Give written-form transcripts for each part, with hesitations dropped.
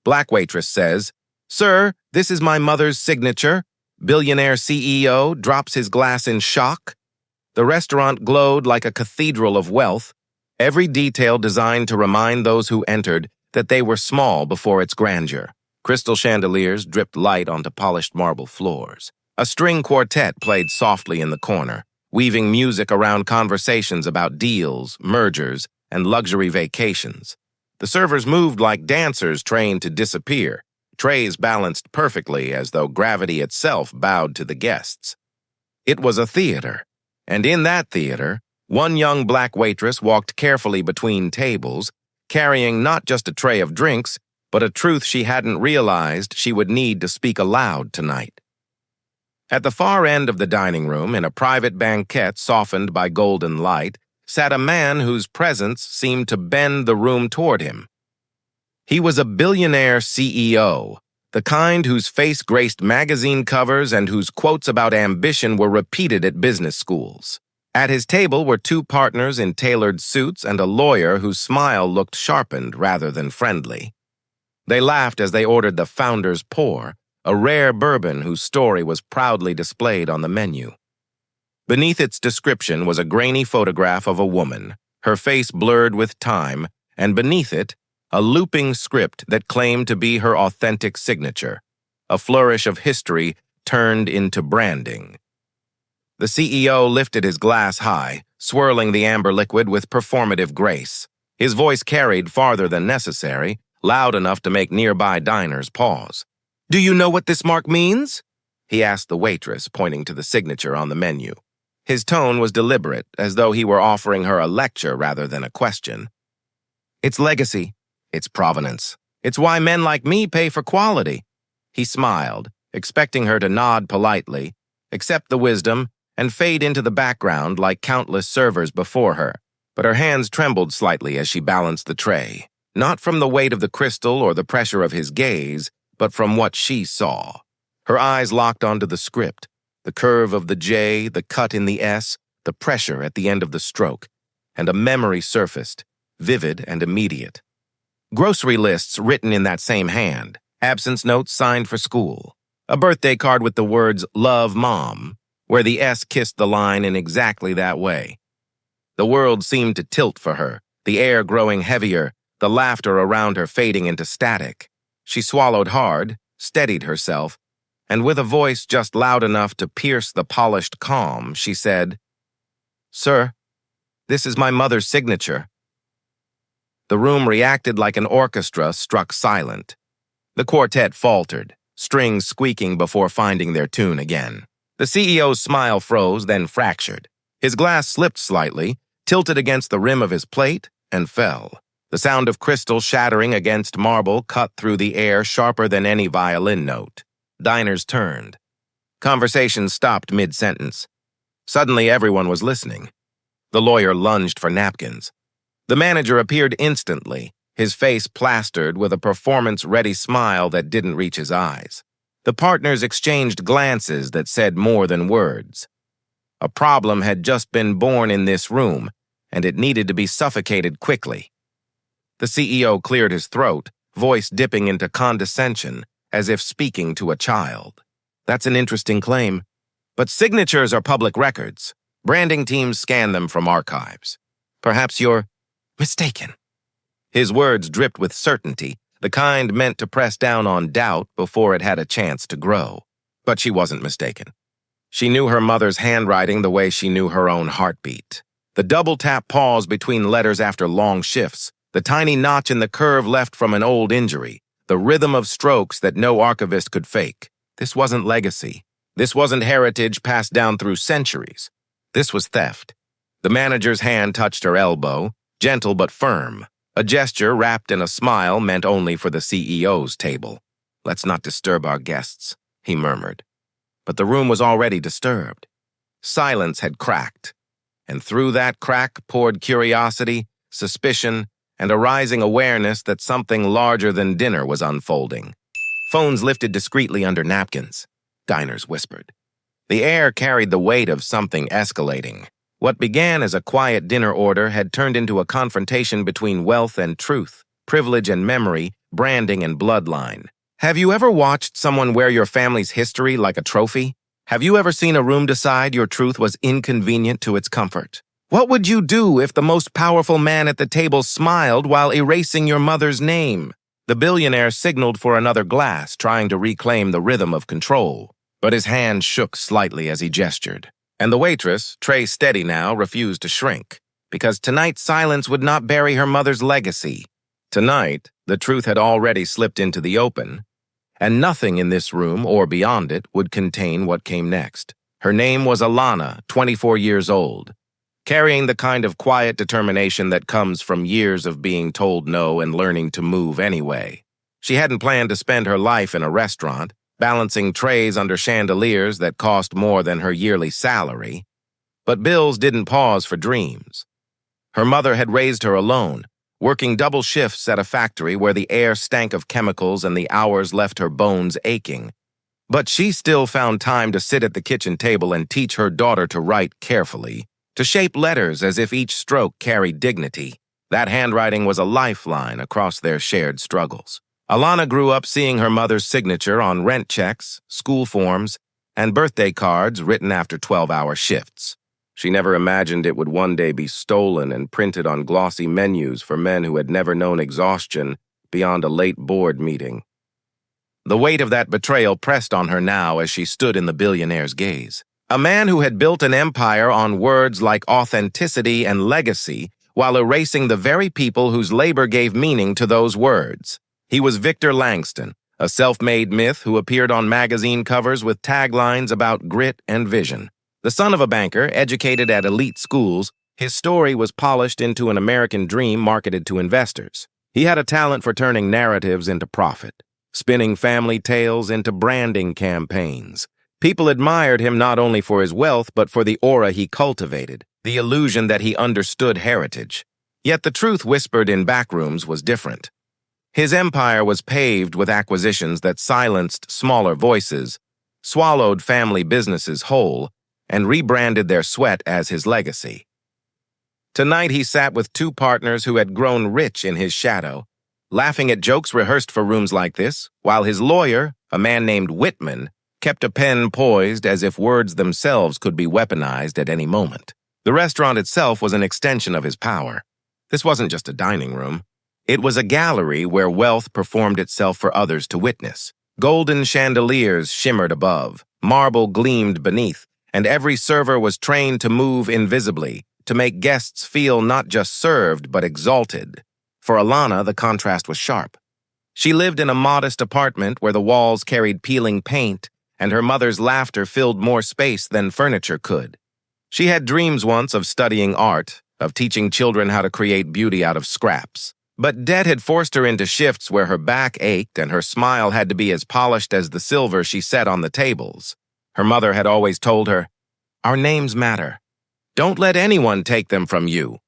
Black Waitress says, "Sir, this is my mother's signature." Billionaire CEO drops his glass in shock. The restaurant glowed like a cathedral of wealth, every detail designed to remind those who entered that they were small before its grandeur. Crystal chandeliers dripped light onto polished marble floors. A string quartet played softly in the corner, weaving music around conversations about deals, mergers, and luxury vacations. The servers moved like dancers trained to disappear, trays balanced perfectly as though gravity itself bowed to the guests. It was a theater, and in that theater, one young black waitress walked carefully between tables, carrying not just a tray of drinks, but a truth she hadn't realized she would need to speak aloud tonight. At the far end of the dining room, in a private banquette softened by golden light, sat a man whose presence seemed to bend the room toward him. He was a billionaire CEO, the kind whose face graced magazine covers and whose quotes about ambition were repeated at business schools. At his table were two partners in tailored suits and a lawyer whose smile looked sharpened rather than friendly. They laughed as they ordered the founder's pour, a rare bourbon whose story was proudly displayed on the menu. Beneath its description was a grainy photograph of a woman, her face blurred with time, and beneath it, a looping script that claimed to be her authentic signature, a flourish of history turned into branding. The CEO lifted his glass high, swirling the amber liquid with performative grace. His voice carried farther than necessary, loud enough to make nearby diners pause. "Do you know what this mark means?" he asked the waitress, pointing to the signature on the menu. His tone was deliberate, as though he were offering her a lecture rather than a question. "It's legacy. It's provenance. It's why men like me pay for quality." He smiled, expecting her to nod politely, accept the wisdom, and fade into the background like countless servers before her. But her hands trembled slightly as she balanced the tray, not from the weight of the crystal or the pressure of his gaze, but from what she saw. Her eyes locked onto the script, the curve of the J, the cut in the S, the pressure at the end of the stroke, and a memory surfaced, vivid and immediate. Grocery lists written in that same hand, absence notes signed for school, a birthday card with the words "Love, Mom," where the S kissed the line in exactly that way. The world seemed to tilt for her, the air growing heavier, the laughter around her fading into static. She swallowed hard, steadied herself, and with a voice just loud enough to pierce the polished calm, she said, "Sir, this is my mother's signature." The room reacted like an orchestra struck silent. The quartet faltered, strings squeaking before finding their tune again. The CEO's smile froze, then fractured. His glass slipped slightly, tilted against the rim of his plate, and fell. The sound of crystal shattering against marble cut through the air sharper than any violin note. Diners turned. Conversation stopped mid-sentence. Suddenly, everyone was listening. The lawyer lunged for napkins. The manager appeared instantly, his face plastered with a performance-ready smile that didn't reach his eyes. The partners exchanged glances that said more than words. A problem had just been born in this room, and it needed to be suffocated quickly. The CEO cleared his throat, voice dipping into condescension, as if speaking to a child. "That's an interesting claim. But signatures are public records. Branding teams scan them from archives. Perhaps you're mistaken." His words dripped with certainty, the kind meant to press down on doubt before it had a chance to grow. But she wasn't mistaken. She knew her mother's handwriting the way she knew her own heartbeat. The double-tap pause between letters after long shifts, the tiny notch in the curve left from an old injury, the rhythm of strokes that no archivist could fake. This wasn't legacy. This wasn't heritage passed down through centuries. This was theft. The manager's hand touched her elbow, gentle but firm. A gesture wrapped in a smile meant only for the CEO's table. "Let's not disturb our guests," he murmured. But the room was already disturbed. Silence had cracked, and through that crack poured curiosity, suspicion, and a rising awareness that something larger than dinner was unfolding. Phones lifted discreetly under napkins. Diners whispered. The air carried the weight of something escalating. What began as a quiet dinner order had turned into a confrontation between wealth and truth, privilege and memory, branding, and bloodline. Have you ever watched someone wear your family's history like a trophy? Have you ever seen a room decide your truth was inconvenient to its comfort? What would you do if the most powerful man at the table smiled while erasing your mother's name? The billionaire signaled for another glass, trying to reclaim the rhythm of control. But his hand shook slightly as he gestured. And the waitress, tray steady now, refused to shrink, because tonight's silence would not bury her mother's legacy. Tonight, the truth had already slipped into the open, and nothing in this room or beyond it would contain what came next. Her name was Alana, 24 years old, carrying the kind of quiet determination that comes from years of being told no and learning to move anyway. She hadn't planned to spend her life in a restaurant, balancing trays under chandeliers that cost more than her yearly salary. But bills didn't pause for dreams. Her mother had raised her alone, working double shifts at a factory where the air stank of chemicals and the hours left her bones aching. But she still found time to sit at the kitchen table and teach her daughter to write carefully, to shape letters as if each stroke carried dignity. That handwriting was a lifeline across their shared struggles. Alana grew up seeing her mother's signature on rent checks, school forms, and birthday cards written after 12-hour shifts. She never imagined it would one day be stolen and printed on glossy menus for men who had never known exhaustion beyond a late board meeting. The weight of that betrayal pressed on her now as she stood in the billionaire's gaze. A man who had built an empire on words like authenticity and legacy while erasing the very people whose labor gave meaning to those words. He was Victor Langston, a self-made myth who appeared on magazine covers with taglines about grit and vision. The son of a banker, educated at elite schools, his story was polished into an American dream marketed to investors. He had a talent for turning narratives into profit, spinning family tales into branding campaigns. People admired him not only for his wealth, but for the aura he cultivated, the illusion that he understood heritage. Yet the truth whispered in backrooms was different. His empire was paved with acquisitions that silenced smaller voices, swallowed family businesses whole, and rebranded their sweat as his legacy. Tonight he sat with two partners who had grown rich in his shadow, laughing at jokes rehearsed for rooms like this, while his lawyer, a man named Whitman, kept a pen poised as if words themselves could be weaponized at any moment. The restaurant itself was an extension of his power. This wasn't just a dining room. It was a gallery where wealth performed itself for others to witness. Golden chandeliers shimmered above, marble gleamed beneath, and every server was trained to move invisibly, to make guests feel not just served but exalted. For Alana, the contrast was sharp. She lived in a modest apartment where the walls carried peeling paint, and her mother's laughter filled more space than furniture could. She had dreams once of studying art, of teaching children how to create beauty out of scraps. But debt had forced her into shifts where her back ached and her smile had to be as polished as the silver she set on the tables. Her mother had always told her, "Our names matter. Don't let anyone take them from you."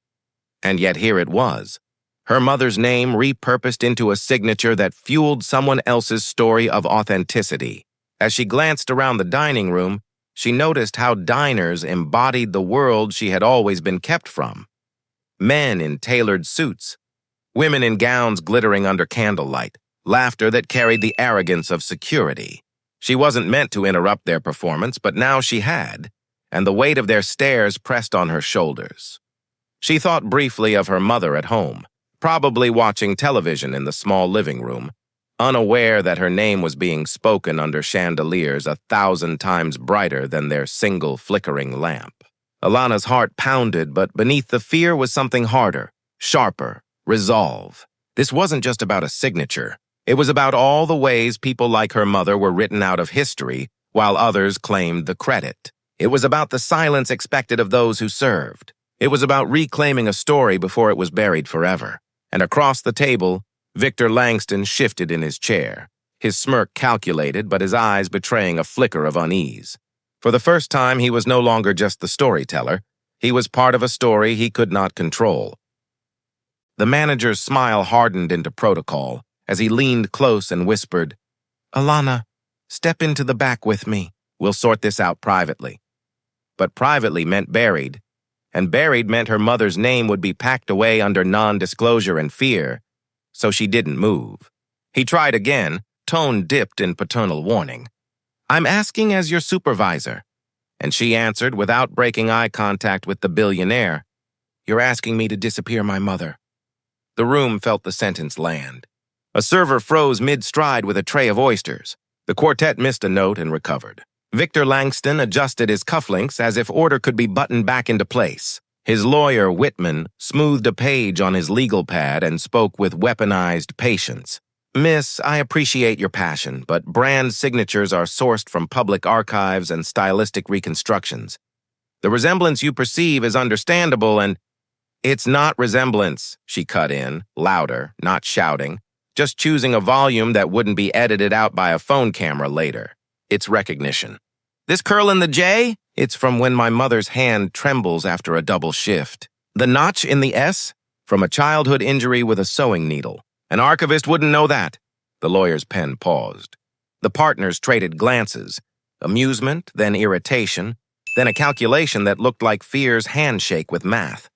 And yet here it was. Her mother's name repurposed into a signature that fueled someone else's story of authenticity. As she glanced around the dining room, she noticed how diners embodied the world she had always been kept from. Men in tailored suits, women in gowns glittering under candlelight, laughter that carried the arrogance of security. She wasn't meant to interrupt their performance, but now she had, and the weight of their stares pressed on her shoulders. She thought briefly of her mother at home, probably watching television in the small living room, unaware that her name was being spoken under chandeliers 1,000 times brighter than their single flickering lamp. Alana's heart pounded, but beneath the fear was something harder, sharper, resolve. This wasn't just about a signature. It was about all the ways people like her mother were written out of history, while others claimed the credit. It was about the silence expected of those who served. It was about reclaiming a story before it was buried forever. And across the table, Victor Langston shifted in his chair, his smirk calculated but his eyes betraying a flicker of unease. For the first time, he was no longer just the storyteller. He was part of a story he could not control. The manager's smile hardened into protocol as he leaned close and whispered, "Alana, step into the back with me. We'll sort this out privately." But privately meant buried, and buried meant her mother's name would be packed away under non-disclosure and fear, so she didn't move. He tried again, tone dipped in paternal warning. I'm asking as your supervisor. And she answered without breaking eye contact with the billionaire. You're asking me to disappear my mother. The room felt the sentence land. A server froze mid-stride with a tray of oysters. The quartet missed a note and recovered. Victor Langston adjusted his cufflinks as if order could be buttoned back into place. His lawyer, Whitman, smoothed a page on his legal pad and spoke with weaponized patience. Miss, I appreciate your passion, but brand signatures are sourced from public archives and stylistic reconstructions. The resemblance you perceive is understandable and... It's not resemblance, she cut in, louder, not shouting, just choosing a volume that wouldn't be edited out by a phone camera later. It's recognition. This curl in the J? It's from when my mother's hand trembles after a double shift. The notch in the S? From a childhood injury with a sewing needle. An archivist wouldn't know that. The lawyer's pen paused. The partners traded glances. Amusement, then irritation, then a calculation that looked like fear's handshake with math.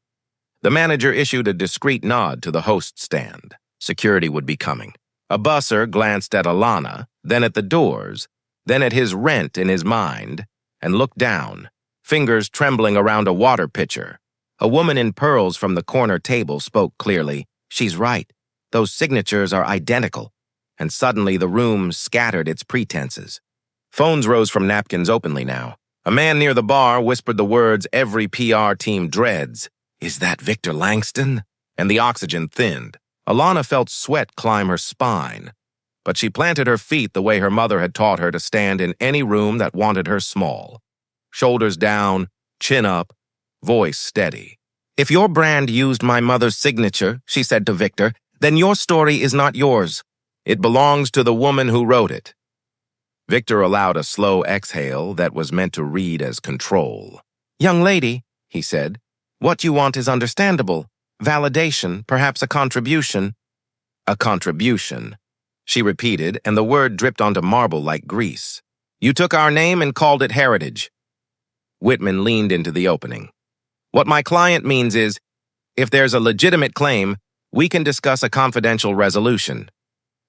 The manager issued a discreet nod to the host stand. Security would be coming. A busser glanced at Alana, then at the doors, then at his rent in his mind, and looked down, fingers trembling around a water pitcher. A woman in pearls from the corner table spoke clearly. She's right. Those signatures are identical. And suddenly the room scattered its pretenses. Phones rose from napkins openly now. A man near the bar whispered the words every PR team dreads. Is that Victor Langston? And the oxygen thinned. Alana felt sweat climb her spine. But she planted her feet the way her mother had taught her to stand in any room that wanted her small. Shoulders down, chin up, voice steady. If your brand used my mother's signature, she said to Victor, then your story is not yours. It belongs to the woman who wrote it. Victor allowed a slow exhale that was meant to read as control. Young lady, he said, what you want is understandable. Validation, perhaps a contribution. A contribution, she repeated, and the word dripped onto marble like grease. You took our name and called it heritage. Whitman leaned into the opening. What my client means is, if there's a legitimate claim, we can discuss a confidential resolution.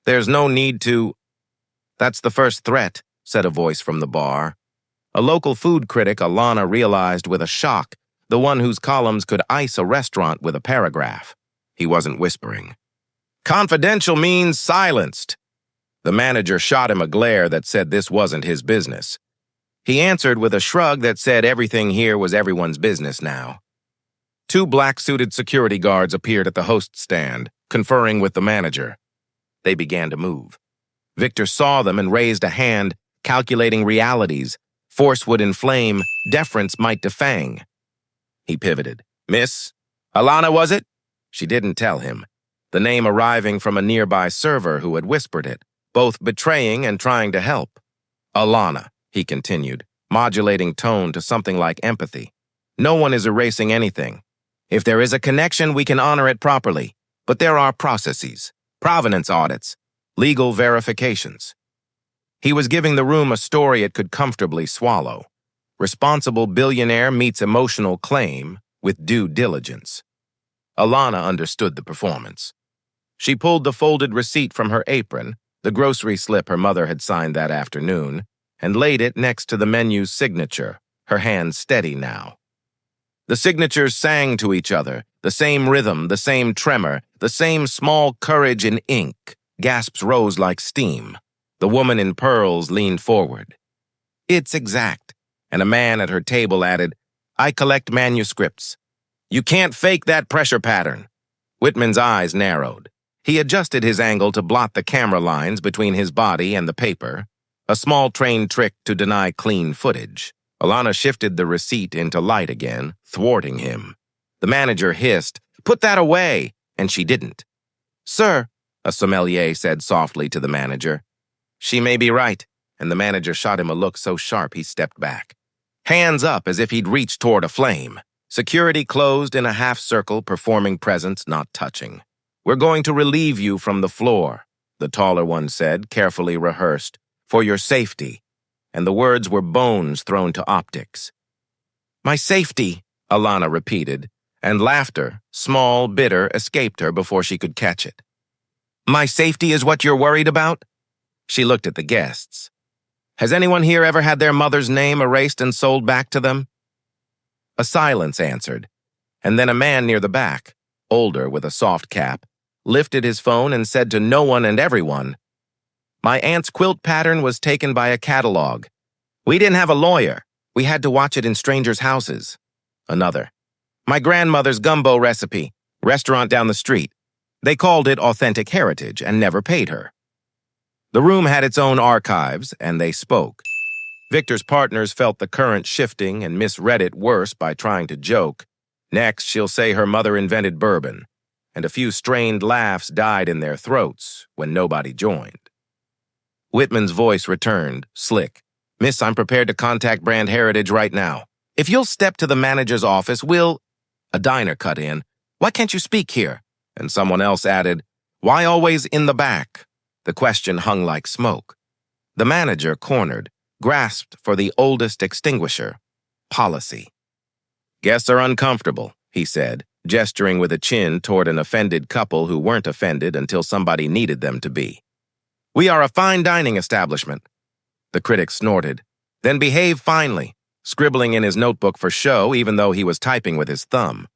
There's no need to... That's the first threat, said a voice from the bar. A local food critic, Alana realized with a shock, the one whose columns could ice a restaurant with a paragraph. He wasn't whispering. Confidential means silenced. The manager shot him a glare that said this wasn't his business. He answered with a shrug that said everything here was everyone's business now. Two black-suited security guards appeared at the host stand, conferring with the manager. They began to move. Victor saw them and raised a hand, calculating realities. Force would inflame, deference might defang. He pivoted. Miss? Alana, was it? She didn't tell him, the name arriving from a nearby server who had whispered it, both betraying and trying to help. Alana, he continued, modulating tone to something like empathy. No one is erasing anything. If there is a connection, we can honor it properly. But there are processes, provenance audits, legal verifications. He was giving the room a story it could comfortably swallow. Responsible billionaire meets emotional claim with due diligence. Alana understood the performance. She pulled the folded receipt from her apron, the grocery slip her mother had signed that afternoon, and laid it next to the menu's signature, her hands steady now. The signatures sang to each other, the same rhythm, the same tremor, the same small courage in ink. Gasps rose like steam. The woman in pearls leaned forward. It's exact. And a man at her table added, I collect manuscripts. You can't fake that pressure pattern. Whitman's eyes narrowed. He adjusted his angle to blot the camera lines between his body and the paper, a small trained trick to deny clean footage. Alana shifted the receipt into light again, thwarting him. The manager hissed, Put that away, and she didn't. Sir, a sommelier said softly to the manager. She may be right, and the manager shot him a look so sharp he stepped back. Hands up as if he'd reached toward a flame. Security closed in a half circle, performing presence, not touching. We're going to relieve you from the floor, the taller one said, carefully rehearsed, for your safety. And the words were bones thrown to optics. My safety, Alana repeated, and laughter, small, bitter, escaped her before she could catch it. My safety is what you're worried about? She looked at the guests. Has anyone here ever had their mother's name erased and sold back to them? A silence answered, and then a man near the back, older with a soft cap, lifted his phone and said to no one and everyone, "My aunt's quilt pattern was taken by a catalog. We didn't have a lawyer. We had to watch it in strangers' houses." Another, "My grandmother's gumbo recipe, restaurant down the street. They called it authentic heritage and never paid her." The room had its own archives, and they spoke. Victor's partners felt the current shifting and misread it worse by trying to joke. Next, she'll say her mother invented bourbon, and a few strained laughs died in their throats when nobody joined. Whitman's voice returned, slick. "Miss, I'm prepared to contact Brand Heritage right now. If you'll step to the manager's office, we'll—" A diner cut in. "Why can't you speak here?" And someone else added, "Why always in the back?" The question hung like smoke. The manager, cornered, grasped for the oldest extinguisher. Policy. "Guests are uncomfortable," he said, gesturing with a chin toward an offended couple who weren't offended until somebody needed them to be. "We are a fine dining establishment." The critic snorted. "Then behave finely," scribbling in his notebook for show even though he was typing with his thumb.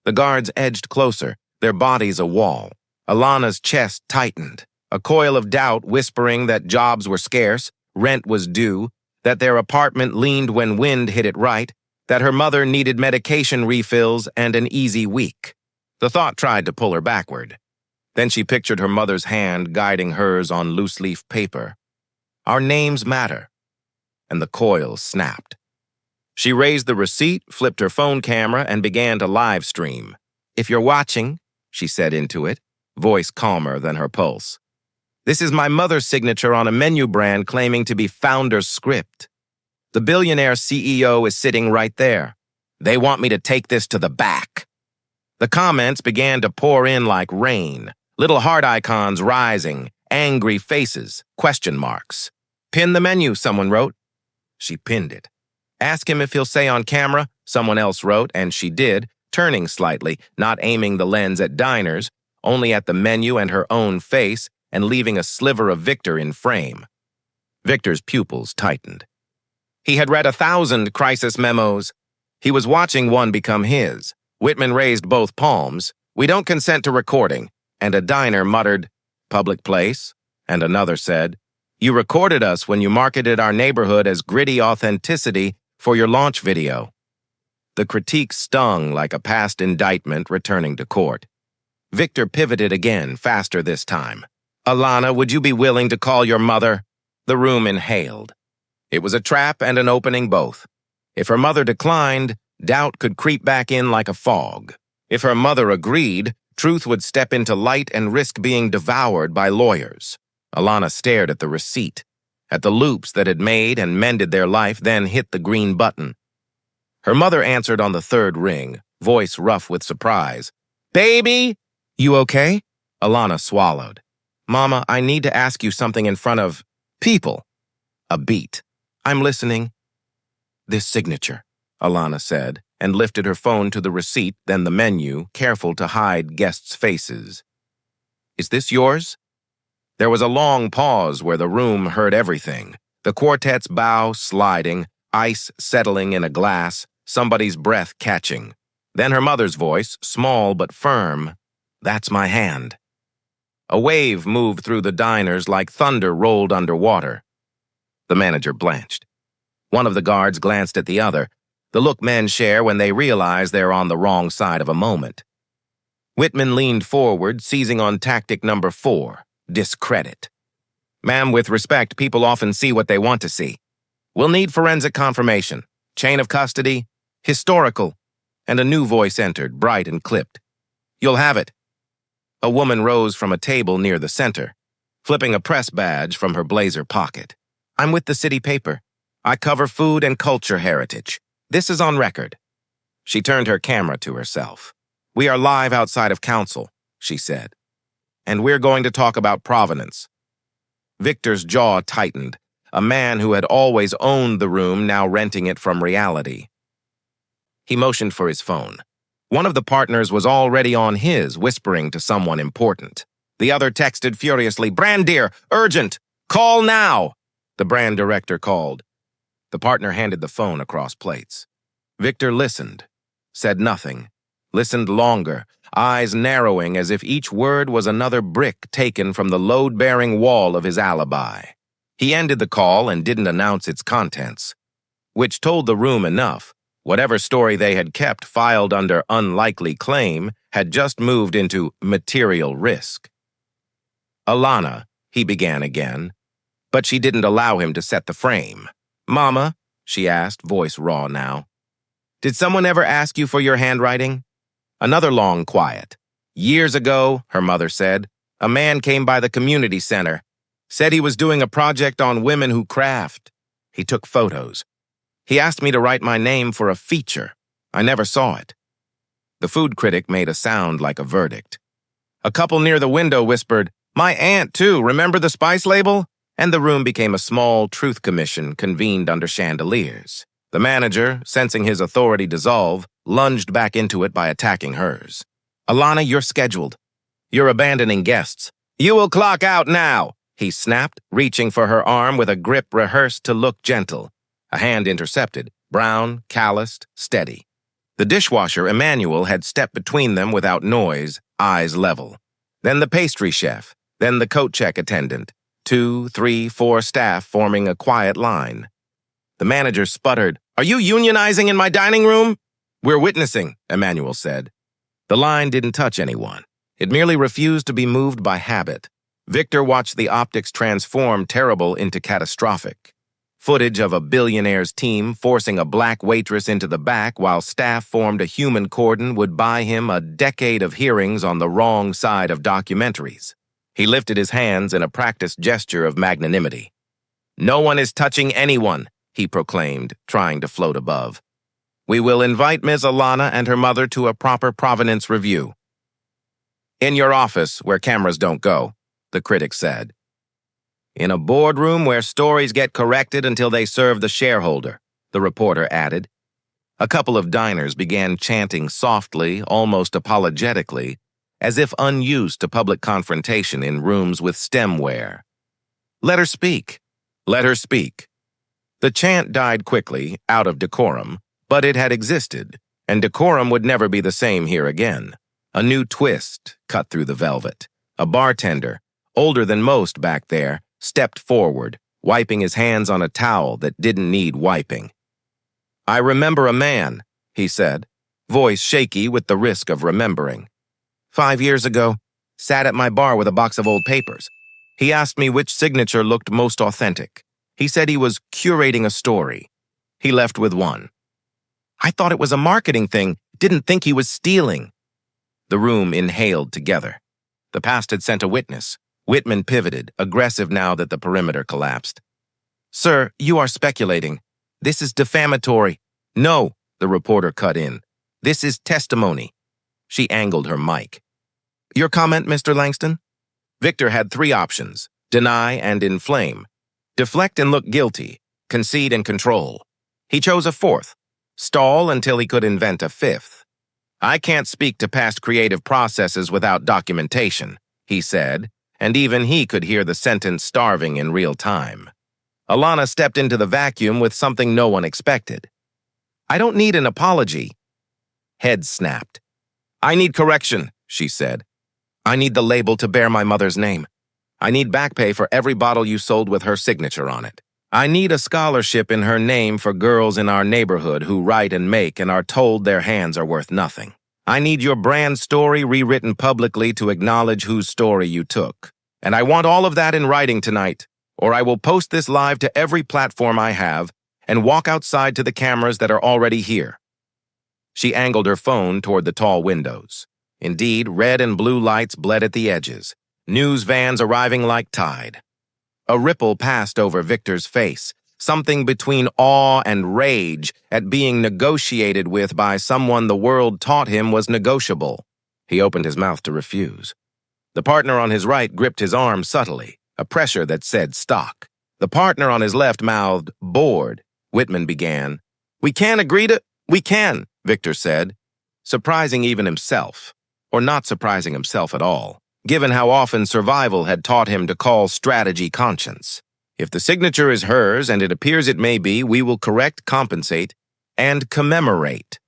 The guards edged closer, their bodies a wall. Alana's chest tightened, a coil of doubt whispering that jobs were scarce, rent was due, that their apartment leaned when wind hit it right, that her mother needed medication refills and an easy week. The thought tried to pull her backward. Then she pictured her mother's hand guiding hers on loose-leaf paper. "Our names matter." And the coil snapped. She raised the receipt, flipped her phone camera, and began to live stream. "If you're watching," she said into it, voice calmer than her pulse. "This is my mother's signature on a menu brand claiming to be founder's script. The Billionaire CEO is sitting right there. They want me to take this to the back." The comments began to pour in like rain, little heart icons rising, angry faces, question marks. "Pin the menu," someone wrote. She pinned it. "Ask him if he'll say on camera," someone else wrote, and she did, turning slightly, not aiming the lens at diners, only at the menu and her own face, and leaving a sliver of Victor in frame. Victor's pupils tightened. He had read 1,000 crisis memos. He was watching one become his. Whitman raised both palms. "We don't consent to recording." And a diner muttered, "Public place?" And another said, "You recorded us when you marketed our neighborhood as gritty authenticity for your launch video." The critique stung like a past indictment returning to court. Victor pivoted again, faster this time. "Alana, would you be willing to call your mother?" The room inhaled. It was a trap and an opening both. If her mother declined, doubt could creep back in like a fog. If her mother agreed, truth would step into light and risk being devoured by lawyers. Alana stared at the receipt, at the loops that had made and mended their life, then hit the green button. Her mother answered on the third ring, voice rough with surprise. "Baby! You okay?" Alana swallowed. "Mama, I need to ask you something in front of people." A beat. "I'm listening." "This signature," Alana said, and lifted her phone to the receipt, then the menu, careful to hide guests' faces. "Is this yours?" There was a long pause where the room heard everything. The quartet's bow sliding, ice settling in a glass, somebody's breath catching. Then her mother's voice, small but firm. "That's my hand." A wave moved through the diners like thunder rolled underwater. The manager blanched. One of the guards glanced at the other, the look men share when they realize they're on the wrong side of a moment. Whitman leaned forward, seizing on tactic number 4, discredit. "Ma'am, with respect, people often see what they want to see. We'll need forensic confirmation, chain of custody, historical," and a new voice entered, bright and clipped. "You'll have it." A woman rose from a table near the center, flipping a press badge from her blazer pocket. "I'm with the city paper. I cover food and culture heritage. This is on record." She turned her camera to herself. "We are live outside of council," she said. "And we're going to talk about provenance." Victor's jaw tightened, a man who had always owned the room now renting it from reality. He motioned for his phone. One of the partners was already on his, whispering to someone important. The other texted furiously, "Brandir, urgent! Call now!" The brand director called. The partner handed the phone across plates. Victor listened, said nothing, listened longer, eyes narrowing as if each word was another brick taken from the load-bearing wall of his alibi. He ended the call and didn't announce its contents, which told the room enough. Whatever story they had kept filed under unlikely claim had just moved into material risk. "Alana," he began again, but she didn't allow him to set the frame. "Mama," she asked, voice raw now, "did someone ever ask you for your handwriting?" Another long quiet. "Years ago," her mother said, "a man came by the community center, said he was doing a project on women who craft. He took photos. He asked me to write my name for a feature. I never saw it." The food critic made a sound like a verdict. A couple near the window whispered, "My aunt, too, remember the spice label?" And the room became a small truth commission convened under chandeliers. The manager, sensing his authority dissolve, lunged back into it by attacking hers. "Alana, you're scheduled. You're abandoning guests. You will clock out now," he snapped, reaching for her arm with a grip rehearsed to look gentle. A hand intercepted, brown, calloused, steady. The dishwasher, Emmanuel, had stepped between them without noise, eyes level. Then the pastry chef, then the coat check attendant. 2, 3, 4 staff forming a quiet line. The manager sputtered, "Are you unionizing in my dining room?" "We're witnessing," Emmanuel said. The line didn't touch anyone. It merely refused to be moved by habit. Victor watched the optics transform terrible into catastrophic. Footage of a Billionaire's team forcing a black waitress into the back while staff formed a human cordon would buy him a decade of hearings on the wrong side of documentaries. He lifted his hands in a practiced gesture of magnanimity. "No one is touching anyone," he proclaimed, trying to float above. "We will invite Ms. Alana and her mother to a proper provenance review." "In your office, where cameras don't go," the critic said. "In a boardroom where stories get corrected until they serve the shareholder," the reporter added. A couple of diners began chanting softly, almost apologetically, as if unused to public confrontation in rooms with stemware. "Let her speak. Let her speak." The chant died quickly, out of decorum, but it had existed, and decorum would never be the same here again. A new twist cut through the velvet. A bartender, older than most back there, stepped forward, wiping his hands on a towel that didn't need wiping. "I remember a man," he said, voice shaky with the risk of remembering. 5 years ago, sat at my bar with a box of old papers. He asked me which signature looked most authentic. He said he was curating a story. He left with one. I thought it was a marketing thing, didn't think he was stealing." The room inhaled together. The past had sent a witness. Whitman pivoted, aggressive now that the perimeter collapsed. "Sir, you are speculating. This is defamatory." "No," the reporter cut in. "This is testimony." She angled her mic. "Your comment, Mr. Langston?" Victor had 3 options: deny and inflame, deflect and look guilty, concede and control. He chose a 4th, stall until he could invent a 5th. "I can't speak to past creative processes without documentation," he said, and even he could hear the sentence starving in real time. Alana stepped into the vacuum with something no one expected. "I don't need an apology." Head snapped. "I need correction," she said. "I need the label to bear my mother's name. I need back pay for every bottle you sold with her signature on it. I need a scholarship in her name for girls in our neighborhood who write and make and are told their hands are worth nothing. I need your brand story rewritten publicly to acknowledge whose story you took. And I want all of that in writing tonight, or I will post this live to every platform I have and walk outside to the cameras that are already here." She angled her phone toward the tall windows. Indeed, red and blue lights bled at the edges, news vans arriving like tide. A ripple passed over Victor's face, something between awe and rage at being negotiated with by someone the world taught him was negotiable. He opened his mouth to refuse. The partner on his right gripped his arm subtly, a pressure that said stock. The partner on his left mouthed, "Bored." Whitman began. "We can agree to—" "We can," Victor said, surprising even himself, or not surprising himself at all. given how often survival had taught him to call strategy conscience. If the signature is hers, and it appears it may be, we will correct, compensate, and commemorate.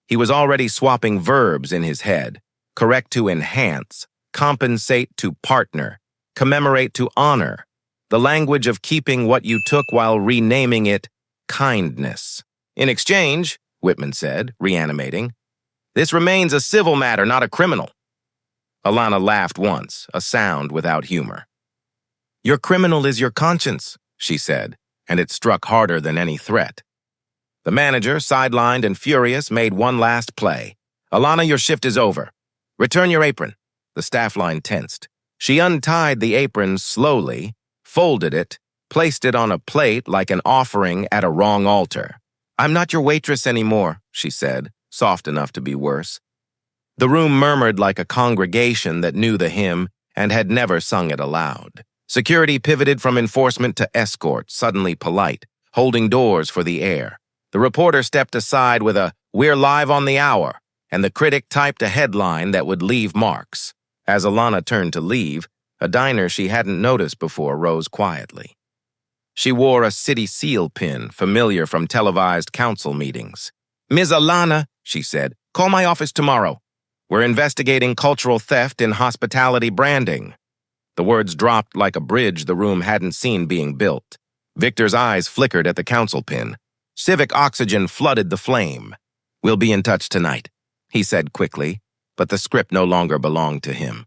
He was already swapping verbs in his head. Correct to enhance, compensate to partner, commemorate to honor. The language of keeping what you took while renaming it kindness. In exchange, Whitman said, reanimating, this remains a civil matter, not a criminal. Alana laughed once, a sound without humor. Your criminal is your conscience, she said, and it struck harder than any threat. The manager, sidelined and furious, made one last play. Alana, your shift is over. Return your apron. The staff line tensed. She untied the apron slowly, folded it, placed it on a plate like an offering at a wrong altar. I'm not your waitress anymore, she said, soft enough to be worse. The room murmured like a congregation that knew the hymn and had never sung it aloud. Security pivoted from enforcement to escort, suddenly polite, holding doors for the air. The reporter stepped aside with a, "We're live on the hour," and the critic typed a headline that would leave marks. As Alana turned to leave, a diner she hadn't noticed before rose quietly. She wore a City Seal pin, familiar from televised council meetings. "Ms. Alana," she said, "call my office tomorrow. We're investigating cultural theft in hospitality branding." The words dropped like a bridge the room hadn't seen being built. Victor's eyes flickered at the council pin. Civic oxygen flooded the flame. "We'll be in touch tonight," he said quickly, but the script no longer belonged to him.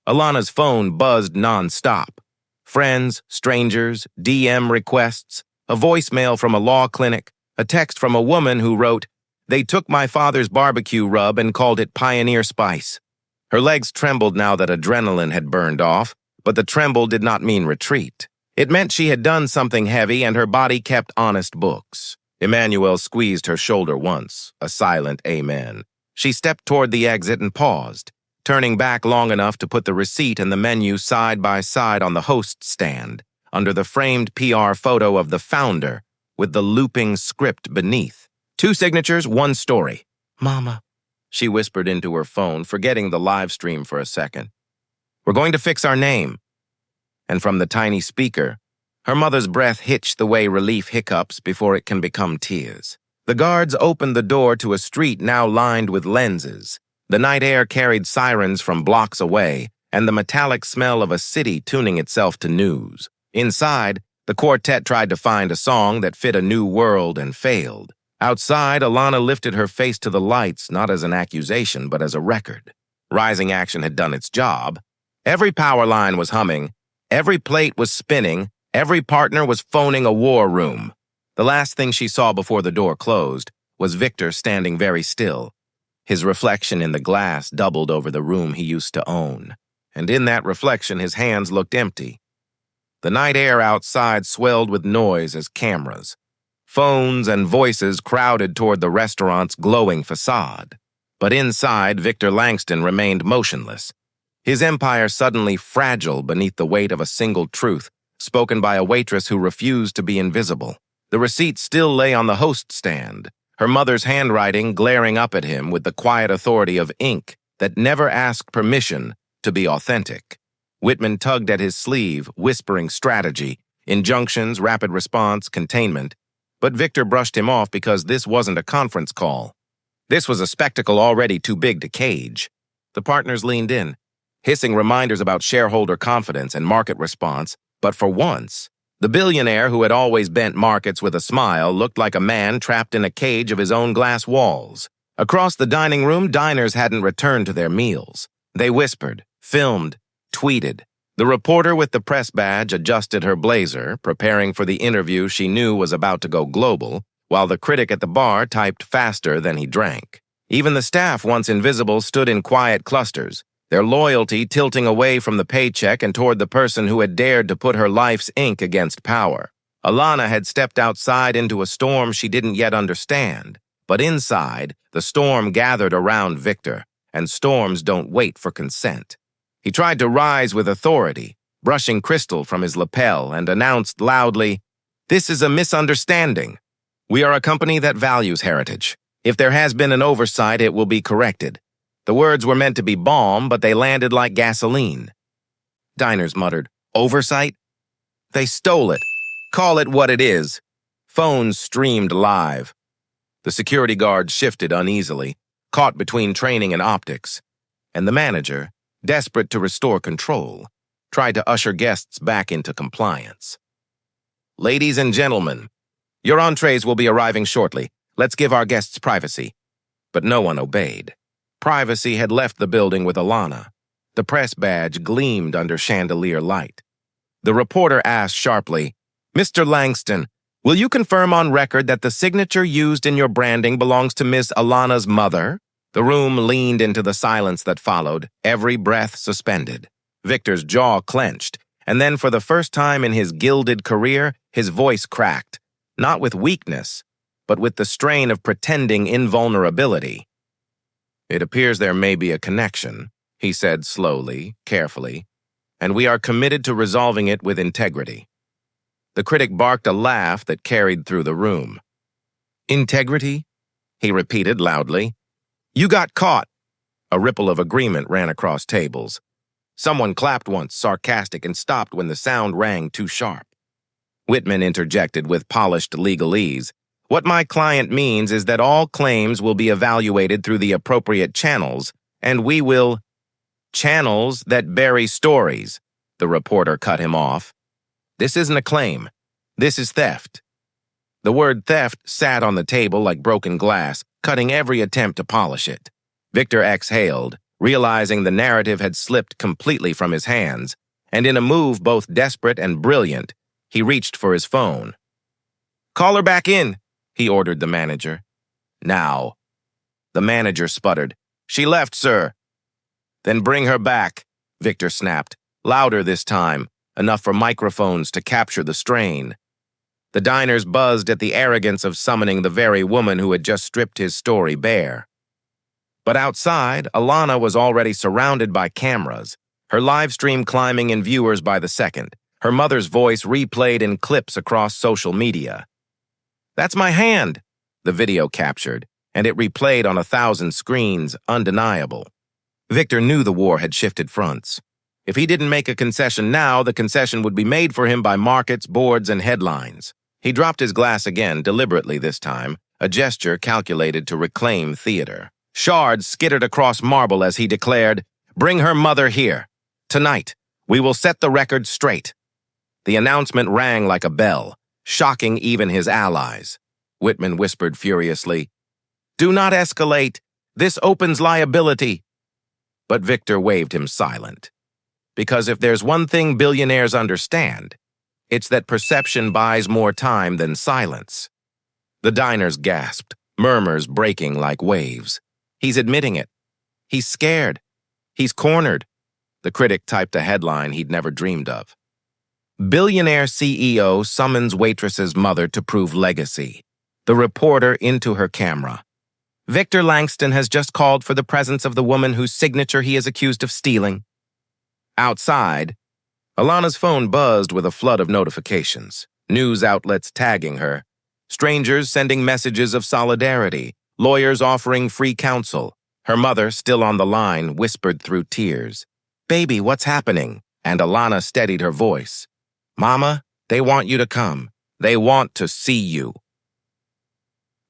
Alana's phone buzzed non-stop. Friends, strangers, DM requests, a voicemail from a law clinic, a text from a woman who wrote, "They took my father's barbecue rub and called it Pioneer Spice." Her legs trembled now that adrenaline had burned off, but the tremble did not mean retreat. It meant she had done something heavy and her body kept honest books. Emmanuel squeezed her shoulder once, a silent amen. She stepped toward the exit and paused, turning back long enough to put the receipt and the menu side by side on the host stand, under the framed PR photo of the founder, with the looping script beneath. 2 signatures, 1 story. "Mama," she whispered into her phone, forgetting the live stream for a second. "We're going to fix our name." And from the tiny speaker, her mother's breath hitched the way relief hiccups before it can become tears. The guards opened the door to a street now lined with lenses. The night air carried sirens from blocks away, and the metallic smell of a city tuning itself to news. Inside, the quartet tried to find a song that fit a new world and failed. Outside, Alana lifted her face to the lights, not as an accusation, but as a record. Rising action had done its job. Every power line was humming, every plate was spinning, every partner was phoning a war room. The last thing she saw before the door closed was Victor standing very still. His reflection in the glass doubled over the room he used to own, and in that reflection his hands looked empty. The night air outside swelled with noise as cameras. Phones and voices crowded toward the restaurant's glowing facade. But inside, Victor Langston remained motionless, his empire suddenly fragile beneath the weight of a single truth, spoken by a waitress who refused to be invisible. The receipt still lay on the host stand, her mother's handwriting glaring up at him with the quiet authority of ink that never asked permission to be authentic. Whitman tugged at his sleeve, whispering strategy, injunctions, rapid response, containment. But Victor brushed him off because this wasn't a conference call. This was a spectacle already too big to cage. The partners leaned in, hissing reminders about shareholder confidence and market response, but for once, the billionaire who had always bent markets with a smile looked like a man trapped in a cage of his own glass walls. Across the dining room, diners hadn't returned to their meals. They whispered, filmed, tweeted. The reporter with the press badge adjusted her blazer, preparing for the interview she knew was about to go global, while the critic at the bar typed faster than he drank. Even the staff, once invisible, stood in quiet clusters, their loyalty tilting away from the paycheck and toward the person who had dared to put her life's ink against power. Alana had stepped outside into a storm she didn't yet understand, but inside, the storm gathered around Victor, and storms don't wait for consent. He tried to rise with authority, brushing crystal from his lapel, and announced loudly, "This is a misunderstanding. We are a company that values heritage. If there has been an oversight, it will be corrected. The words were meant to be balm, but they landed like gasoline. Diners muttered, "Oversight?" They stole it. Call it what it is. Phones streamed live. The security guard shifted uneasily, caught between training and optics. And the manager, desperate to restore control, tried to usher guests back into compliance. "Ladies and gentlemen, your entrees will be arriving shortly. Let's give our guests privacy." But no one obeyed. Privacy had left the building with Alana. The press badge gleamed under chandelier light. The reporter asked sharply, "Mr. Langston, will you confirm on record that the signature used in your branding belongs to Miss Alana's mother?" The room leaned into the silence that followed, every breath suspended. Victor's jaw clenched, and then for the first time in his gilded career, his voice cracked, not with weakness, but with the strain of pretending invulnerability. "It appears there may be a connection," he said slowly, carefully, "and we are committed to resolving it with integrity." The critic barked a laugh that carried through the room. "Integrity?" he repeated loudly. "You got caught." A ripple of agreement ran across tables. Someone clapped once, sarcastic, and stopped when the sound rang too sharp. Whitman interjected with polished legalese. "What my client means is that all claims will be evaluated through the appropriate channels, and we will—" "Channels that bury stories," the reporter cut him off. "This isn't a claim. This is theft." The word theft sat on the table like broken glass, cutting every attempt to polish it. Victor exhaled, realizing the narrative had slipped completely from his hands, and in a move both desperate and brilliant, he reached for his phone. "Call her back in," he ordered the manager. "Now." The manager sputtered. "She left, sir." "Then bring her back," Victor snapped, louder this time, enough for microphones to capture the strain. The diners buzzed at the arrogance of summoning the very woman who had just stripped his story bare. But outside, Alana was already surrounded by cameras, her live stream climbing in viewers by the second, her mother's voice replayed in clips across social media. "That's my hand," the video captured, and it replayed on 1,000 screens, undeniable. Victor knew the war had shifted fronts. If he didn't make a concession now, the concession would be made for him by markets, boards, and headlines. He dropped his glass again, deliberately this time, a gesture calculated to reclaim theater. Shards skittered across marble as he declared, "Bring her mother here. Tonight, we will set the record straight." The announcement rang like a bell, shocking even his allies. Whitman whispered furiously, "Do not escalate. This opens liability." But Victor waved him silent. Because if there's one thing billionaires understand, it's that perception buys more time than silence. The diners gasped, murmurs breaking like waves. He's admitting it. He's scared. He's cornered. The critic typed a headline he'd never dreamed of. Billionaire CEO summons Waitress's mother to prove legacy. The reporter into her camera. Victor Langston has just called for the presence of the woman whose signature he is accused of stealing. Outside, Alana's phone buzzed with a flood of notifications, news outlets tagging her, strangers sending messages of solidarity, lawyers offering free counsel. Her mother, still on the line, whispered through tears, "Baby, what's happening?" And Alana steadied her voice. "Mama, they want you to come. They want to see you."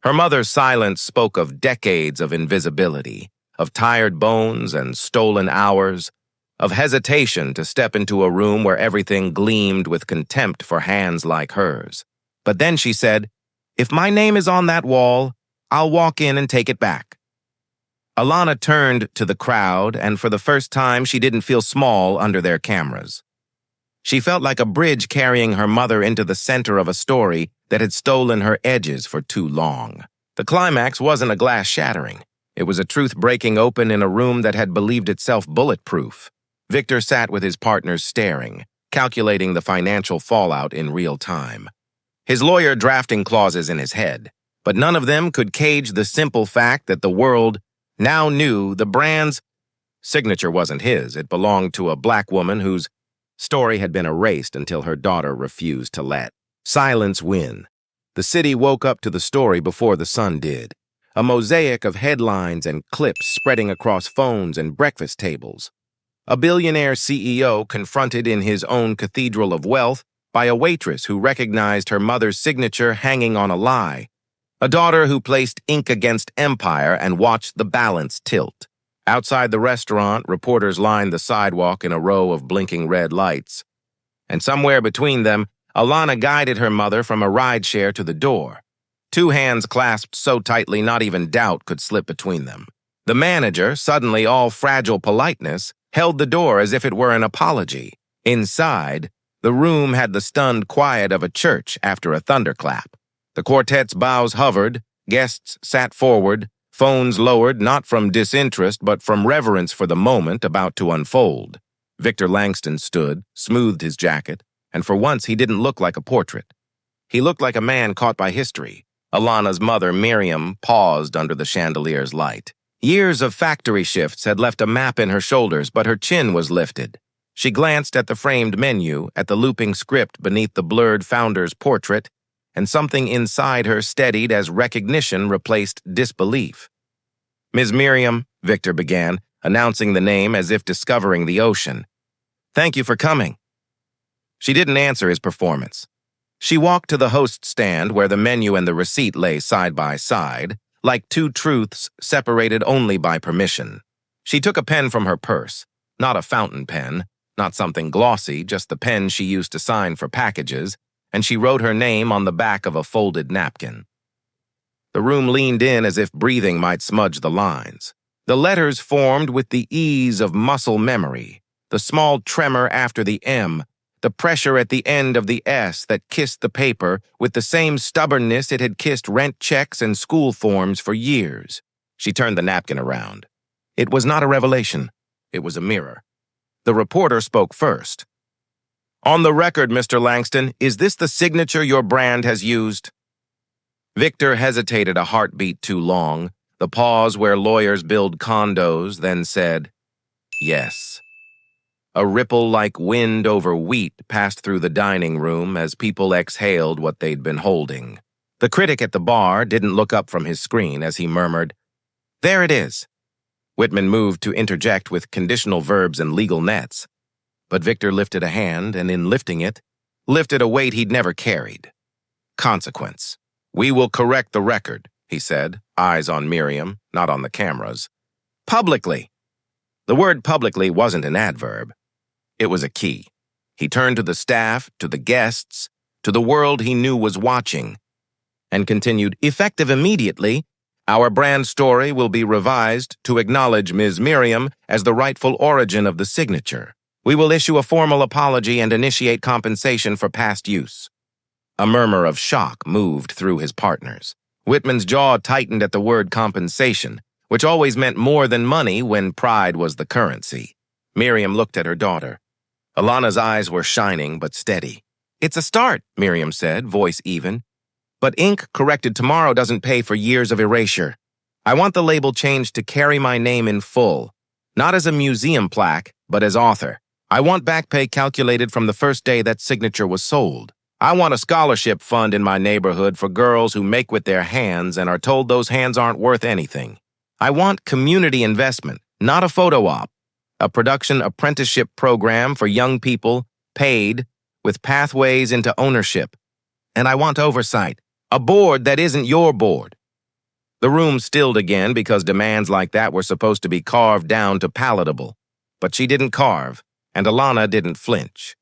Her mother's silence spoke of decades of invisibility, of tired bones and stolen hours, of hesitation to step into a room where everything gleamed with contempt for hands like hers. But then she said, "If my name is on that wall, I'll walk in and take it back." Alana turned to the crowd, and for the first time, she didn't feel small under their cameras. She felt like a bridge carrying her mother into the center of a story that had stolen her edges for too long. The climax wasn't a glass shattering. It was a truth breaking open in a room that had believed itself bulletproof. Victor sat with his partners staring, calculating the financial fallout in real time. His lawyer drafting clauses in his head, but none of them could cage the simple fact that the world now knew the brand's signature wasn't his. It belonged to a black woman whose story had been erased until her daughter refused to let silence win. The city woke up to the story before the sun did. a mosaic of headlines and clips spreading across phones and breakfast tables. A billionaire CEO confronted in his own cathedral of wealth by a waitress who recognized her mother's signature hanging on a lie. A daughter who placed ink against empire and watched the balance tilt. Outside the restaurant, reporters lined the sidewalk in a row of blinking red lights. And somewhere between them, Alana guided her mother from a rideshare to the door. Two hands clasped so tightly not even doubt could slip between them. The manager, suddenly all fragile politeness, held the door as if it were an apology. Inside, the room had the stunned quiet of a church after a thunderclap. The quartet's bows hovered, guests sat forward, phones lowered not from disinterest but from reverence for the moment about to unfold. Victor Langston stood, smoothed his jacket, and for once he didn't look like a portrait. He looked like a man caught by history. Alana's mother, Miriam, paused under the chandelier's light. Years of factory shifts had left a map in her shoulders, but her chin was lifted. She glanced at the framed menu, at the looping script beneath the blurred founder's portrait, and something inside her steadied as recognition replaced disbelief. "Ms. Miriam," Victor began, announcing the name as if discovering the ocean. "Thank you for coming." She didn't answer his performance. She walked to the host stand where the menu and the receipt lay side by side, like two truths separated only by permission. She took a pen from her purse, not a fountain pen, not something glossy, just the pen she used to sign for packages, and she wrote her name on the back of a folded napkin. The room leaned in as if breathing might smudge the lines. The letters formed with the ease of muscle memory, the small tremor after the M, the pressure at the end of the S that kissed the paper with the same stubbornness it had kissed rent checks and school forms for years. She turned the napkin around. It was not a revelation. It was a mirror. The reporter spoke first. "On the record, Mr. Langston, is this the signature your brand has used?" Victor hesitated a heartbeat too long, the pause where lawyers build condos, then said, "Yes." A ripple like wind over wheat passed through the dining room as people exhaled what they'd been holding. The critic at the bar didn't look up from his screen as he murmured, "There it is." Whitman moved to interject with conditional verbs and legal nets. But Victor lifted a hand, and in lifting it, lifted a weight he'd never carried. Consequence. "We will correct the record," he said, eyes on Miriam, not on the cameras. "Publicly." The word publicly wasn't an adverb. It was a key. He turned to the staff, to the guests, to the world he knew was watching, and continued, "Effective immediately, our brand story will be revised to acknowledge Ms. Miriam as the rightful origin of the signature. We will issue a formal apology and initiate compensation for past use." A murmur of shock moved through his partners. Whitman's jaw tightened at the word compensation, which always meant more than money when pride was the currency. Miriam looked at her daughter. Alana's eyes were shining but steady. "It's a start," Miriam said, voice even. "But ink corrected tomorrow doesn't pay for years of erasure. I want the label changed to carry my name in full, not as a museum plaque, but as author. I want back pay calculated from the first day that signature was sold. I want a scholarship fund in my neighborhood for girls who make with their hands and are told those hands aren't worth anything. I want community investment, not a photo op. A production apprenticeship program for young people, paid, with pathways into ownership. And I want oversight, a board that isn't your board." The room stilled again because demands like that were supposed to be carved down to palatable. But she didn't carve, and Alana didn't flinch.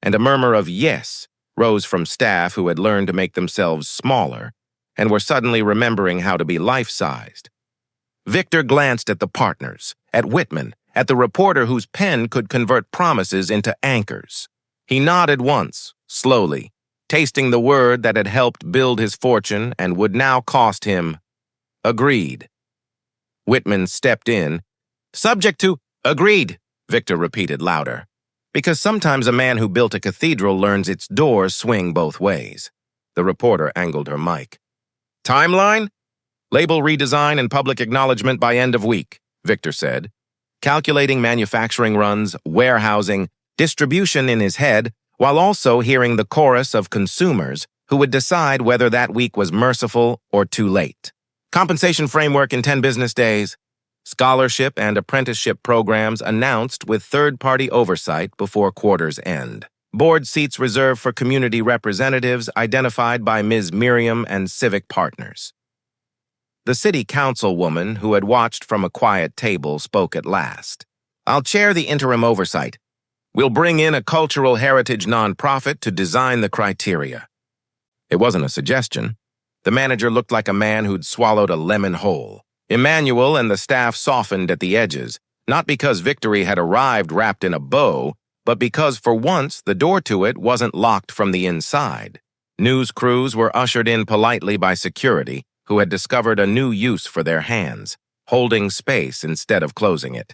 And a murmur of yes rose from staff who had learned to make themselves smaller and were suddenly remembering how to be life-sized. Victor glanced at the partners, at Whitman, at the reporter whose pen could convert promises into anchors. He nodded once, slowly, tasting the word that had helped build his fortune and would now cost him. "Agreed." Whitman stepped in. "Subject to agreed," Victor repeated louder. Because sometimes a man who built a cathedral learns its doors swing both ways. The reporter angled her mic. "Timeline? Label redesign and public acknowledgement by end of week," Victor said, calculating manufacturing runs, warehousing, distribution in his head, while also hearing the chorus of consumers who would decide whether that week was merciful or too late. Compensation framework in 10 business days. Scholarship and apprenticeship programs announced with third-party oversight before quarter's end. Board seats reserved for community representatives identified by Ms. Miriam and civic partners. The city councilwoman, who had watched from a quiet table, spoke at last. I'll chair the interim oversight. We'll bring in a cultural heritage nonprofit to design the criteria. It wasn't a suggestion. The manager looked like a man who'd swallowed a lemon whole. Emmanuel and the staff softened at the edges, not because victory had arrived wrapped in a bow, but because for once the door to it wasn't locked from the inside. News crews were ushered in politely by security, who had discovered a new use for their hands, holding space instead of closing it.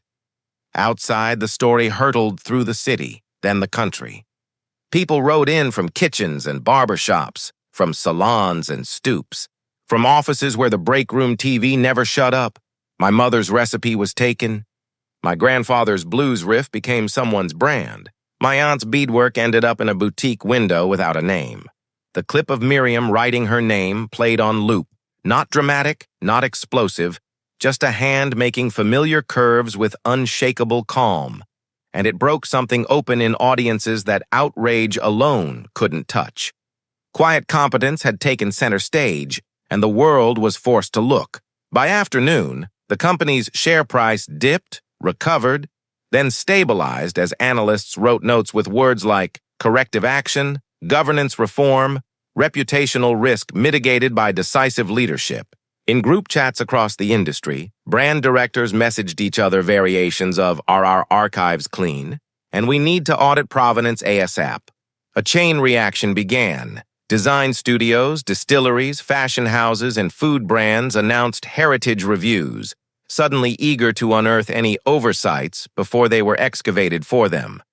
Outside, the story hurtled through the city, then the country. People rode in from kitchens and barber shops, from salons and stoops, from offices where the break room TV never shut up. My mother's recipe was taken. My grandfather's blues riff became someone's brand. My aunt's beadwork ended up in a boutique window without a name. The clip of Miriam writing her name played on loop, not dramatic, not explosive, just a hand making familiar curves with unshakable calm. And it broke something open in audiences that outrage alone couldn't touch. Quiet competence had taken center stage, and the world was forced to look. By afternoon, the company's share price dipped, recovered, then stabilized as analysts wrote notes with words like corrective action, governance reform, reputational risk mitigated by decisive leadership. In group chats across the industry, brand directors messaged each other variations of "Are our archives clean?" and "We need to audit provenance ASAP." A chain reaction began. Design studios, distilleries, fashion houses, and food brands announced heritage reviews, suddenly eager to unearth any oversights before they were excavated for them.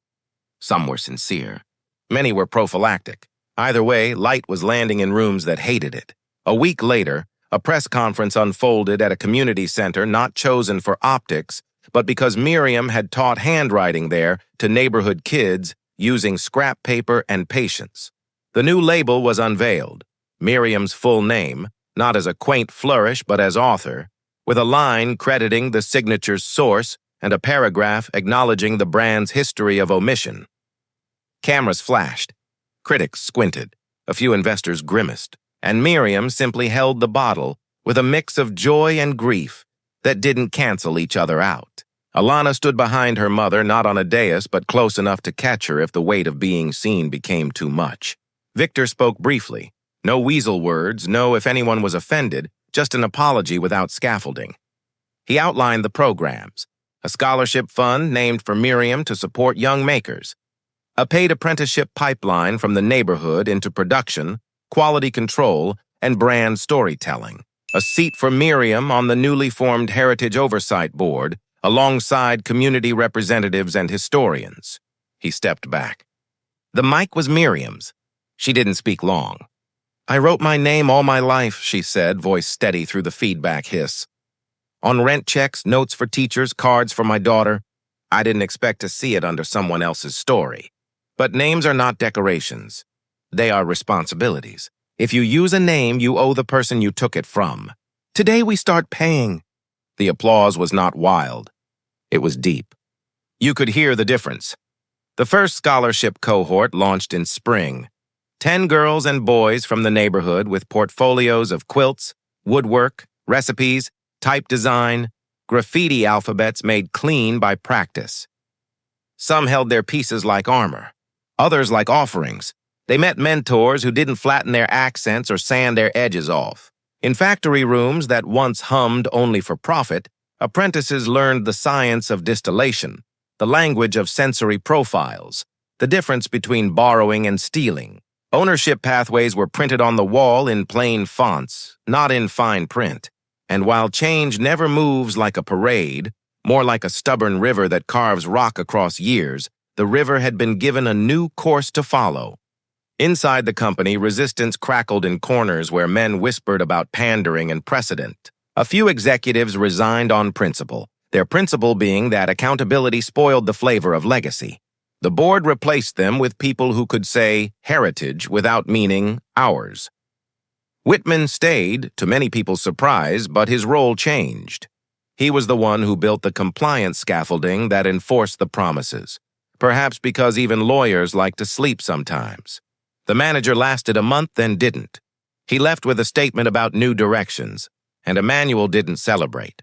Some were sincere. Many were prophylactic. Either way, light was landing in rooms that hated it. A week later, a press conference unfolded at a community center not chosen for optics, but because Miriam had taught handwriting there to neighborhood kids using scrap paper and patience. The new label was unveiled, Miriam's full name, not as a quaint flourish but as author, with a line crediting the signature's source and a paragraph acknowledging the brand's history of omission. Cameras flashed. Critics squinted. A few investors grimaced. And Miriam simply held the bottle with a mix of joy and grief that didn't cancel each other out. Alana stood behind her mother, not on a dais, but close enough to catch her if the weight of being seen became too much. Victor spoke briefly. No weasel words, no if anyone was offended, just an apology without scaffolding. He outlined the programs. A scholarship fund named for Miriam to support young makers. A paid apprenticeship pipeline from the neighborhood into production, quality control, and brand storytelling. A seat for Miriam on the newly formed Heritage Oversight Board, alongside community representatives and historians. He stepped back. The mic was Miriam's. She didn't speak long. I wrote my name all my life, she said, voice steady through the feedback hiss. On rent checks, notes for teachers, cards for my daughter. I didn't expect to see it under someone else's story. But names are not decorations. They are responsibilities. If you use a name, you owe the person you took it from. Today we start paying. The applause was not wild. It was deep. You could hear the difference. The first scholarship cohort launched in spring. 10 girls and boys from the neighborhood with portfolios of quilts, woodwork, recipes, type design, graffiti alphabets made clean by practice. Some held their pieces like armor, others like offerings. They met mentors who didn't flatten their accents or sand their edges off. In factory rooms that once hummed only for profit, apprentices learned the science of distillation, the language of sensory profiles, the difference between borrowing and stealing. Ownership pathways were printed on the wall in plain fonts, not in fine print. And while change never moves like a parade, more like a stubborn river that carves rock across years, the river had been given a new course to follow. Inside the company, resistance crackled in corners where men whispered about pandering and precedent. A few executives resigned on principle, their principle being that accountability spoiled the flavor of legacy. The board replaced them with people who could say heritage without meaning ours. Whitman stayed, to many people's surprise, but his role changed. He was the one who built the compliance scaffolding that enforced the promises, perhaps because even lawyers like to sleep sometimes. The manager lasted a month, then didn't. He left with a statement about new directions, and Emmanuel didn't celebrate.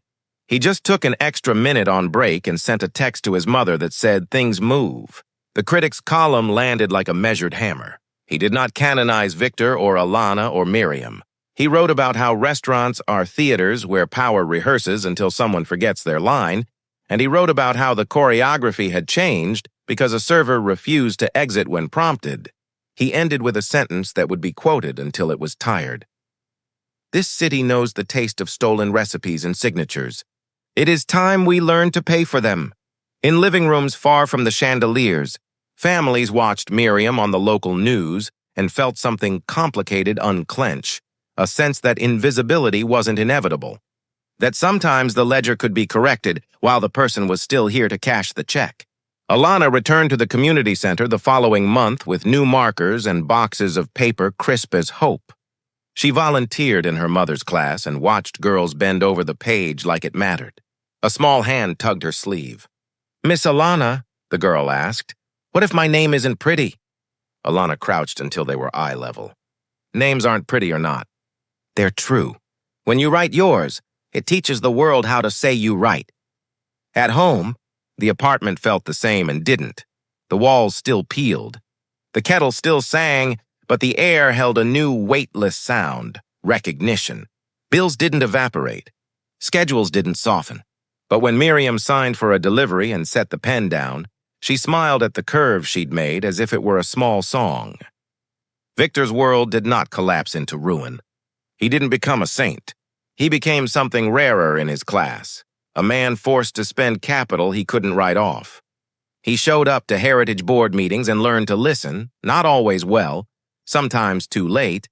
He just took an extra minute on break and sent a text to his mother that said, "Things move." The critic's column landed like a measured hammer. He did not canonize Victor or Alana or Miriam. He wrote about how restaurants are theaters where power rehearses until someone forgets their line, and he wrote about how the choreography had changed because a server refused to exit when prompted. He ended with a sentence that would be quoted until it was tired. "This city knows the taste of stolen recipes and signatures. It is time we learn to pay for them." In living rooms far from the chandeliers, families watched Miriam on the local news and felt something complicated unclench, a sense that invisibility wasn't inevitable, that sometimes the ledger could be corrected while the person was still here to cash the check. Alana returned to the community center the following month with new markers and boxes of paper crisp as hope. She volunteered in her mother's class and watched girls bend over the page like it mattered. A small hand tugged her sleeve. "Miss Alana," the girl asked, "what if my name isn't pretty?" Alana crouched until they were eye level. "Names aren't pretty or not. They're true. When you write yours, it teaches the world how to say you right." At home, the apartment felt the same and didn't. The walls still peeled. The kettle still sang, but the air held a new weightless sound, recognition. Bills didn't evaporate. Schedules didn't soften. But when Miriam signed for a delivery and set the pen down, she smiled at the curve she'd made as if it were a small song. Victor's world did not collapse into ruin. He didn't become a saint. He became something rarer in his class, a man forced to spend capital he couldn't write off. He showed up to Heritage Board meetings and learned to listen, not always well, sometimes too late,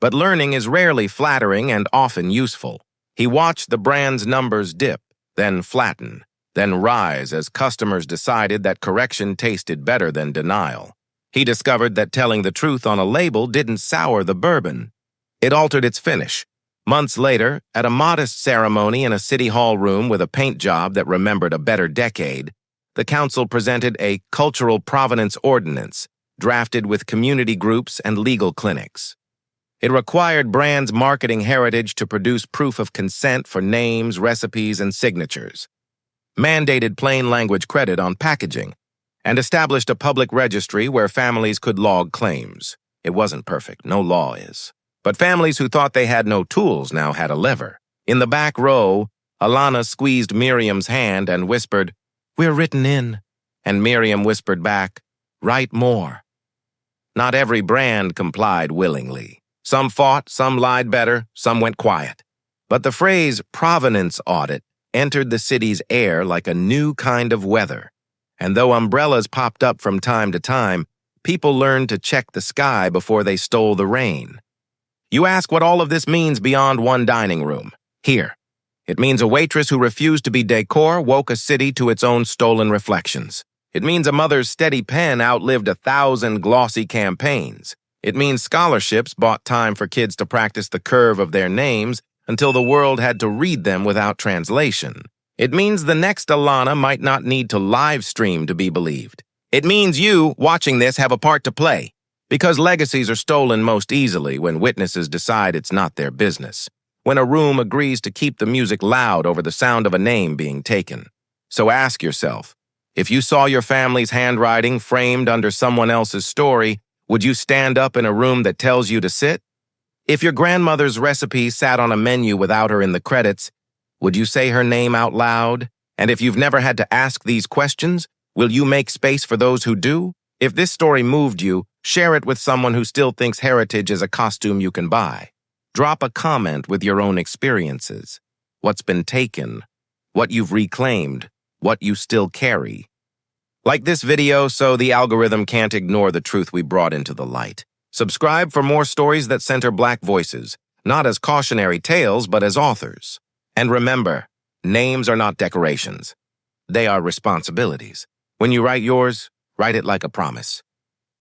but learning is rarely flattering and often useful. He watched the brand's numbers dip, then flatten, then rise as customers decided that correction tasted better than denial. He discovered that telling the truth on a label didn't sour the bourbon. It altered its finish. Months later, at a modest ceremony in a city hall room with a paint job that remembered a better decade, the council presented a cultural provenance ordinance, drafted with community groups and legal clinics. It required brands' marketing heritage to produce proof of consent for names, recipes, and signatures, mandated plain language credit on packaging, and established a public registry where families could log claims. It wasn't perfect, no law is. But families who thought they had no tools now had a lever. In the back row, Alana squeezed Miriam's hand and whispered, "We're written in." And Miriam whispered back, "Write more." Not every brand complied willingly. Some fought, some lied better, some went quiet. But the phrase provenance audit entered the city's air like a new kind of weather. And though umbrellas popped up from time to time, people learned to check the sky before they stole the rain. You ask what all of this means beyond one dining room. Here. It means a waitress who refused to be decor woke a city to its own stolen reflections. It means a mother's steady pen outlived 1,000 glossy campaigns. It means scholarships bought time for kids to practice the curve of their names until the world had to read them without translation. It means the next Alana might not need to live stream to be believed. It means you, watching this, have a part to play. Because legacies are stolen most easily when witnesses decide it's not their business. When a room agrees to keep the music loud over the sound of a name being taken. So ask yourself, if you saw your family's handwriting framed under someone else's story, would you stand up in a room that tells you to sit? If your grandmother's recipe sat on a menu without her in the credits, would you say her name out loud? And if you've never had to ask these questions, will you make space for those who do? If this story moved you, share it with someone who still thinks heritage is a costume you can buy. Drop a comment with your own experiences. What's been taken, what you've reclaimed, what you still carry. Like this video so the algorithm can't ignore the truth we brought into the light. Subscribe for more stories that center Black voices, not as cautionary tales, but as authors. And remember, names are not decorations. They are responsibilities. When you write yours, write it like a promise.